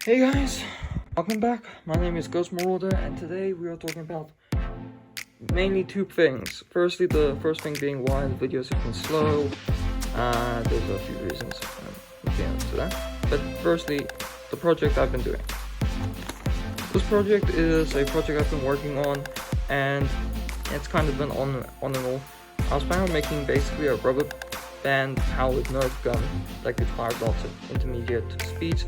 Hey guys, welcome back. My name is Ghost Marauder, and today we are talking about mainly two things. Firstly, the first thing being why the videos have been slow. There's a few reasons. We'll get into that. But firstly, the project I've been doing. This project is a project I've been working on, and it's kind of been on and off. I was planning on making basically a rubber band powered Nerf gun that could fire dots at intermediate speeds.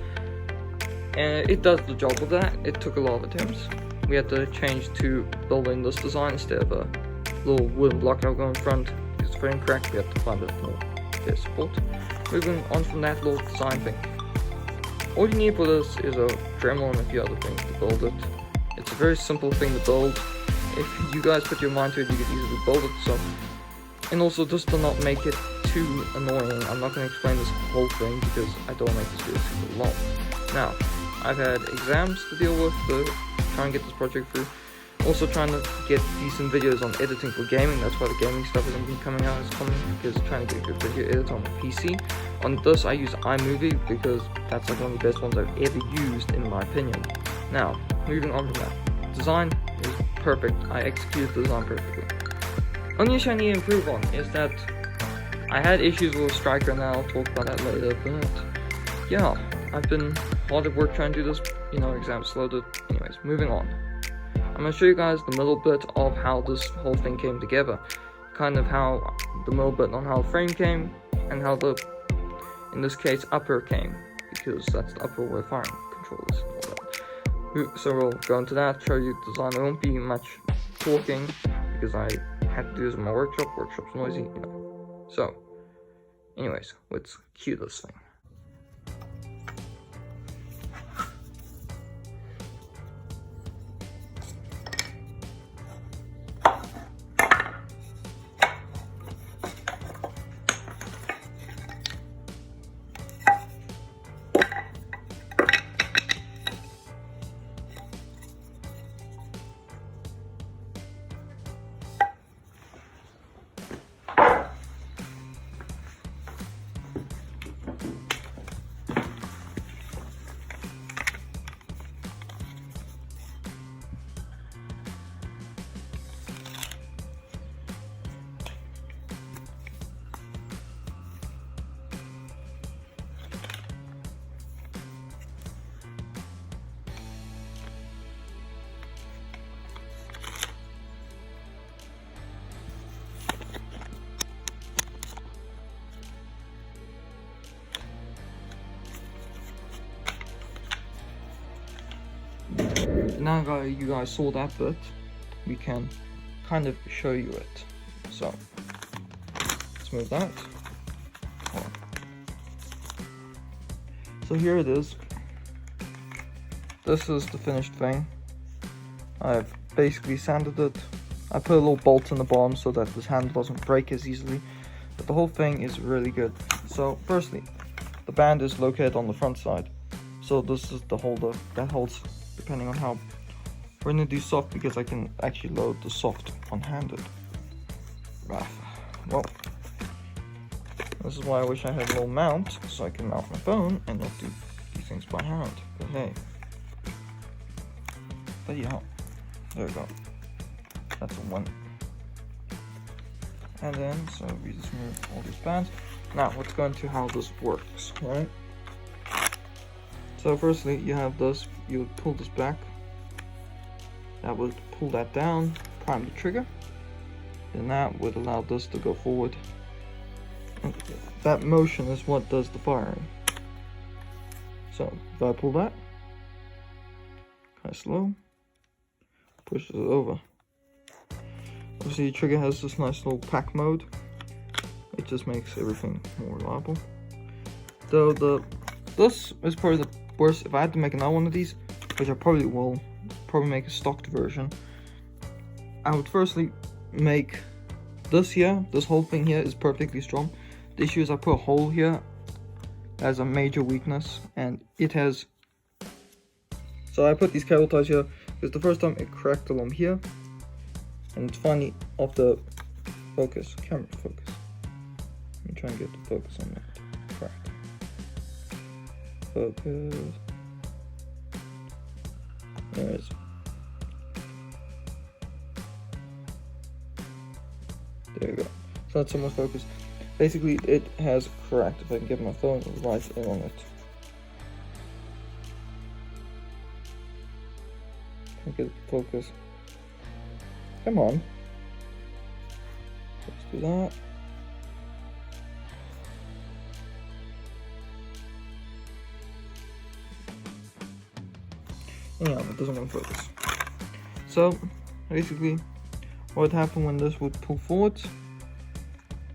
And it does the job of that. It took a lot of attempts. We had to change to building this design instead of a little wooden block that would go in front. It's frame cracked, we had to find a more fair support. Moving on from that little design thing. All you need for this is a Dremel and a few other things to build it. It's a very simple thing to build. If you guys put your mind to it, you could easily build it. So, and also just to not make it too annoying, I'm not going to explain this whole thing because I don't make this video super long. Now, I've had exams to deal with to try and get this project through. Also trying to get decent videos on editing for gaming. That's why the gaming stuff isn't been coming out as common, because trying to get a good video edit on the PC. On this I use iMovie because that's like one of the best ones I've ever used in my opinion. Now, moving on from that. Design is perfect. I executed the design perfectly. Only issue I need to improve on is that I had issues with Striker, and I'll talk about that later, but yeah, I've been hard at work trying to do this, exams loaded. Anyways, moving on. I'm going to show you guys the middle bit of how this whole thing came together. Kind of how the middle bit on how the frame came, and how the, in this case, upper came, because that's the upper where firing controllers and all that. So we'll go into that, show you the design. There won't be much talking, because I had to do this in my workshop. Workshop's noisy, So, anyways, let's cue this thing. Now that you guys saw that bit, we can kind of show you it. So, let's move that. So here it is. This is the finished thing. I've basically sanded it. I put a little bolt in the bottom so that this handle doesn't break as easily. But the whole thing is really good. So, firstly, the band is located on the front side. So this is the holder that holds, depending on how. We're gonna do soft because I can actually load the soft one-handed. Well, this is why I wish I had a little mount, so I can mount my phone and not do these things by hand. But hey, but yeah, there we go. That's a one. And then, so we just move all these bands. Now, let's go into how this works, right? So firstly, you have this, you would pull this back. That would pull that down, prime the trigger. Then that would allow this to go forward. And that motion is what does the firing. So, if I pull that, kind of slow, pushes it over. Obviously, the trigger has this nice little pack mode. It just makes everything more reliable. Though this is probably the worst. If I had to make another one of these, which I probably will, make a stocked version, I would firstly make this here. This whole thing here is perfectly strong. The issue is I put a hole here as a major weakness, and it has. So I put these cable ties here because the first time it cracked along here, and it's finally off the focus, camera focus. Let me try and get the focus on that crack. Focus. There it is. There you go. So that's almost focused. Basically, it has cracked. If I can get my phone right in on it. Can't get it to focus. Come on. Let's do that. Yeah, it doesn't want to focus. So, basically, what would happen when this would pull forward?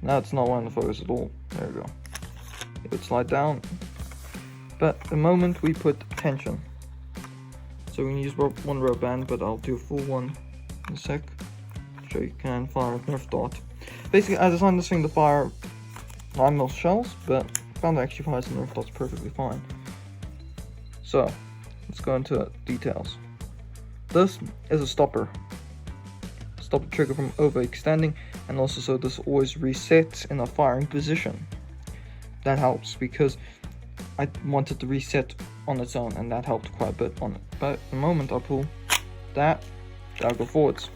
Now it's not wanting to focus at all. There we go. It would slide down. But the moment we put tension, so we can use one rubber band, but I'll do a full one in a sec. So you can fire a Nerf dart. Basically, I designed this thing to fire 9mm shells, but found it actually fires the Nerf darts perfectly fine. So, let's go into details. This is a stopper. Stop the trigger from overextending, and also so this always resets in a firing position. That helps because I wanted to reset on its own, and that helped quite a bit on it. But the moment I pull that, I'll go forwards.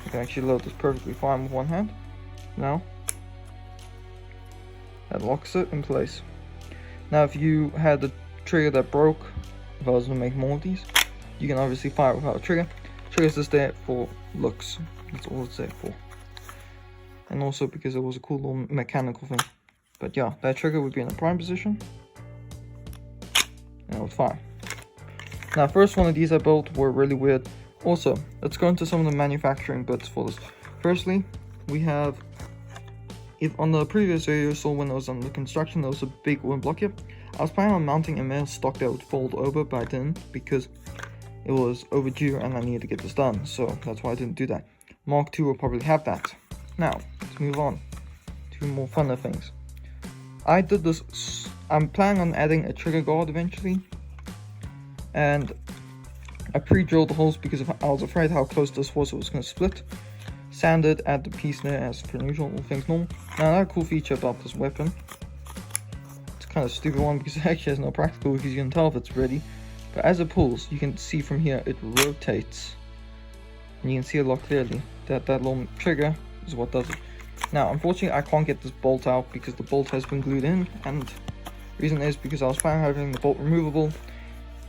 I can actually load this perfectly fine with one hand. Now, that locks it in place. Now if you had a trigger that broke, if I was to make more of these, you can obviously fire without a trigger. Trigger's just there for looks. That's all it's there for. And also because it was a cool little mechanical thing. But yeah, that trigger would be in a prime position. And it would fire. Now, first one of these I built were really weird. Also, let's go into some of the manufacturing bits for this. Firstly, we have, if on the previous video you saw when it was under construction, there was a big wooden block here. I was planning on mounting a metal stock that would fold over, but I didn't because it was overdue and I needed to get this done. So that's why I didn't do that. Mark II will probably have that. Now, let's move on to more funner things. I did this, I'm planning on adding a trigger guard eventually. And I pre-drilled the holes because I was afraid how close this was, it was going to split. Sanded, add the piece there as per usual, all things normal. Now another cool feature about this weapon, it's kind of a stupid one because it actually has no practical because you can tell if it's ready. But as it pulls, you can see from here, it rotates. And you can see a lot clearly that that little trigger is what does it. Now, unfortunately, I can't get this bolt out because the bolt has been glued in. And the reason is because I was planning on having the bolt removable.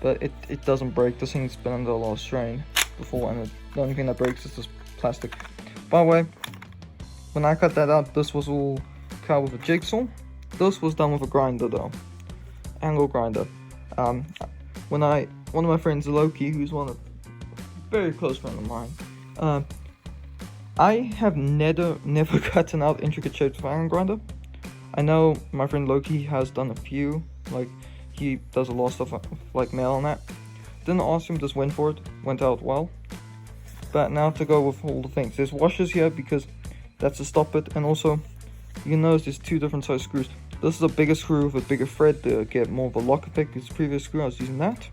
But it doesn't break. This thing's been under a lot of strain before. And the only thing that breaks is this plastic. By the way, when I cut that out, this was all cut with a jigsaw. This was done with a grinder though. Angle grinder. One of my friends, Loki, who's a very close friend of mine, I have never gotten out intricate shapes with iron grinder. I know my friend Loki has done a few, like he does a lot of stuff like mail and that. Didn't ask him, just went for it, went out well. But now to go with all the things. There's washers here because that's to stop it, and also you can notice there's two different size screws. This is a bigger screw with a bigger thread to get more of a lock effect. This previous screw I was using that,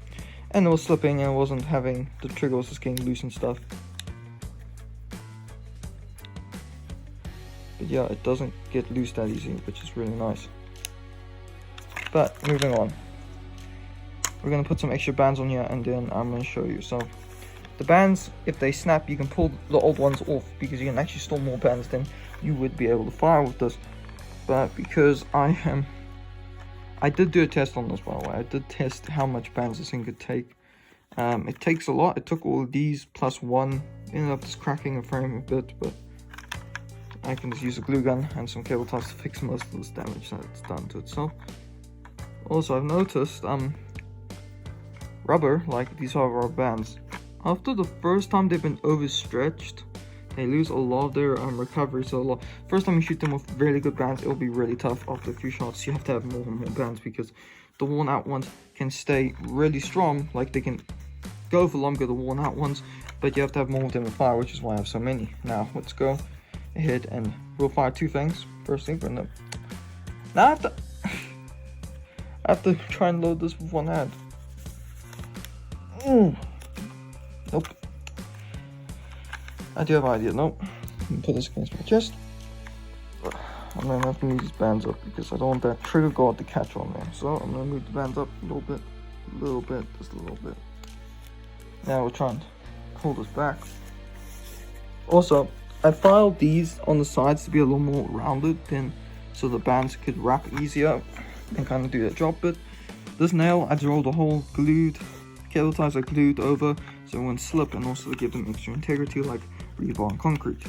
and it was slipping and it wasn't having, the trigger was just getting loose and stuff. But yeah, it doesn't get loose that easy, which is really nice. But moving on, we're gonna put some extra bands on here and then I'm gonna show you. So the bands, if they snap, you can pull the old ones off because you can actually store more bands than you would be able to fire with this. But because I did do a test on this, by the way. I did test how much bands this thing could take. It takes a lot. It took all of these plus one. Ended up just cracking the frame a bit, but I can just use a glue gun and some cable ties to fix most of this damage that it's done to itself. Also, I've noticed rubber, like these are rubber bands, after the first time they've been overstretched, they lose a lot of their recovery. So first time you shoot them with really good bands, it'll be really tough. After a few shots, you have to have more and more bands because the worn out ones can stay really strong, like they can go for longer, the worn out ones, but you have to have more of them to fire, which is why I have so many. Now let's go ahead and we'll fire two things. First thing, now I have to try and load this with one hand. Nope. I do have an idea. Nope. I'm gonna put this against my chest. I'm gonna have to move these bands up because I don't want that trigger guard to catch on there. So I'm gonna move the bands up a little bit, just a little bit. Now we'll try and pull this back. Also, I filed these on the sides to be a little more rounded, so the bands could wrap easier and kind of do their job. But this nail, I drilled a hole, glued, cable ties are glued over so it won't slip, and also to give them extra integrity like rebar and concrete.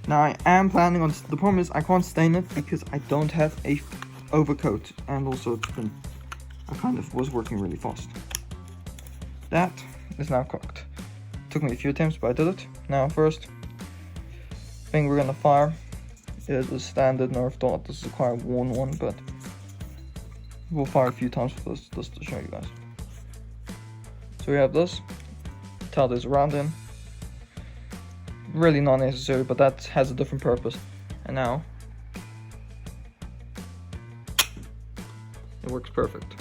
Now I am planning on, the problem is I can't stain it because I don't have a overcoat, and also I kind of was working really fast. That is now cooked. Took me a few attempts, but I did it. Now first thing we're gonna fire is a standard Nerf dot. This is quite a worn one, but we'll fire a few times for this just to show you guys. So we have this, tell there's a round in. Really not necessary, but that has a different purpose. And now it works perfect.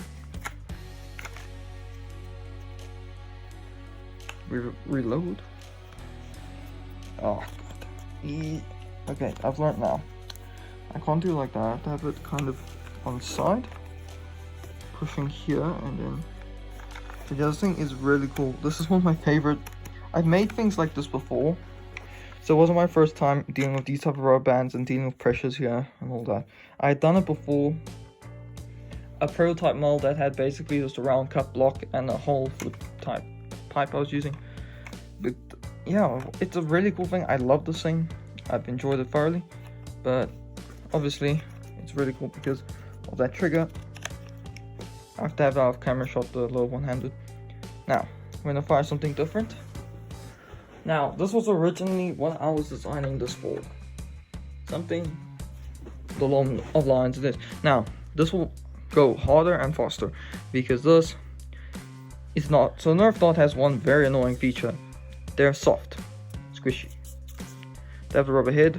We reload. Oh god. Okay, I've learned now. I can't do it like that. I have to have it kind of on the side, pushing here, and then the other thing is really cool. This is one of my favorite. I've made things like this before, so it wasn't my first time dealing with these type of rubber bands and dealing with pressures here and all that. I had done it before. A prototype mold that had basically just a round cut block and a hole for the type pipe I was using. But yeah, it's a really cool thing. I love this thing. I've enjoyed it thoroughly, but obviously it's really cool because of that trigger. I have to have out of camera shot the low one-handed. Now I'm gonna fire something different. Now this was originally what I was designing this for, something along the lines of this. Now this will go harder and faster because this is not. So Nerf dot has one very annoying feature. They're soft, squishy. They have the rubber head,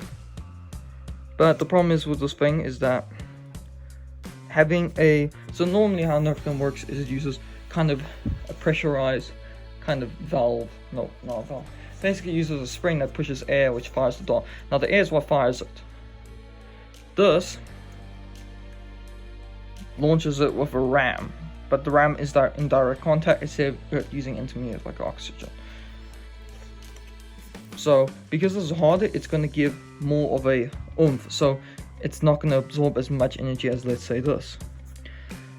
but the problem is with this thing is that having a, so normally how Nerf gun works is it uses kind of a pressurized kind of valve, no, not a valve. Basically uses a spring that pushes air which fires the dot. Now the air is what fires it. This launches it with a ram, but the ram is in direct contact instead of using intermediate like oxygen. So because this is harder, it's going to give more of a oomph, so it's not going to absorb as much energy as, let's say, this.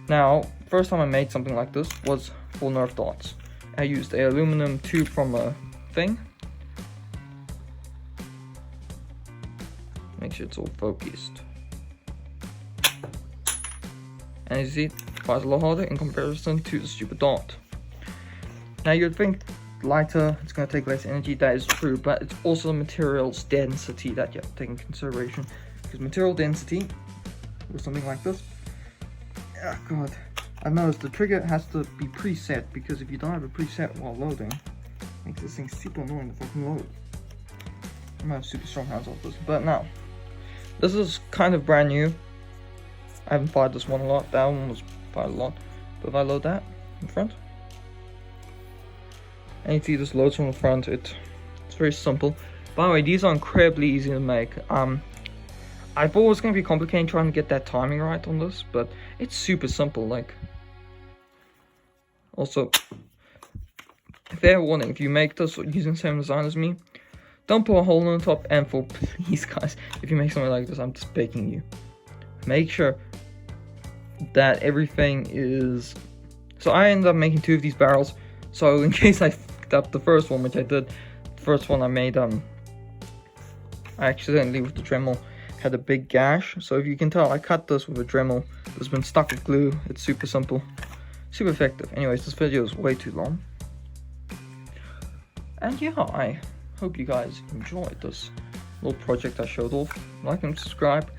Now first time I made something like this was for Nerf dots. I used a aluminum tube from a thing. Make sure it's all focused. And as you see, it fires a lot harder in comparison to the stupid dot. Now you'd think lighter, it's going to take less energy. That is true, but it's also the material's density that you have to take into consideration. Because material density with something like this, oh god, I've noticed the trigger has to be preset, because if you don't have a preset while loading, it makes this thing super annoying to fucking load. I'm gonna have super strong hands off this. But now, this is kind of brand new. I haven't fired this one a lot. That one was fired a lot. But if I load that in front, and you see this loads from the front, it's very simple. By the way, these are incredibly easy to make. I thought it was going to be complicated trying to get that timing right on this, but it's super simple. Like, also, fair warning, if you make this using the same design as me, don't put a hole in the top. And for please guys, if you make something like this, I'm just begging you, make sure that everything is. So I ended up making 2 of these barrels, so in case I fucked up the first one, which I did, the first one I made, I accidentally with the Dremel had a big gash. So if you can tell, I cut this with a Dremel that's been stuck with glue. It's super simple, super effective. Anyways, this video is way too long, and yeah, I hope you guys enjoyed this little project I showed off. Like and subscribe.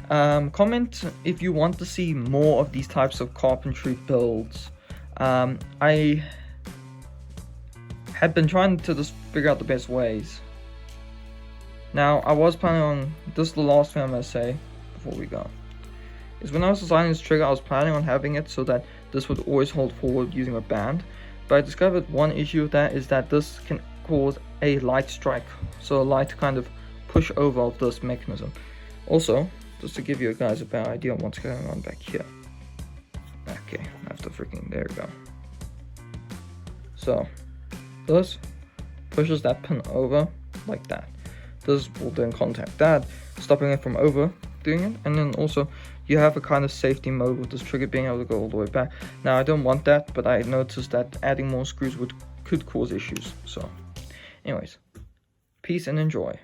Comment if you want to see more of these types of carpentry builds. I had been trying to just figure out the best ways. Now, I was planning on, this is the last thing I'm going to say before we go, is when I was designing this trigger, I was planning on having it so that this would always hold forward using a band. But I discovered one issue with that is that this can cause a light strike, so a light kind of push over of this mechanism. Also, just to give you guys a better idea on what's going on back here. Okay, I have to freaking, there we go. So this pushes that pin over like that. This will then contact that, stopping it from overdoing it. And then also you have a kind of safety mode with this trigger being able to go all the way back. Now I don't want that, but I noticed that adding more screws could cause issues. So anyways, peace and enjoy.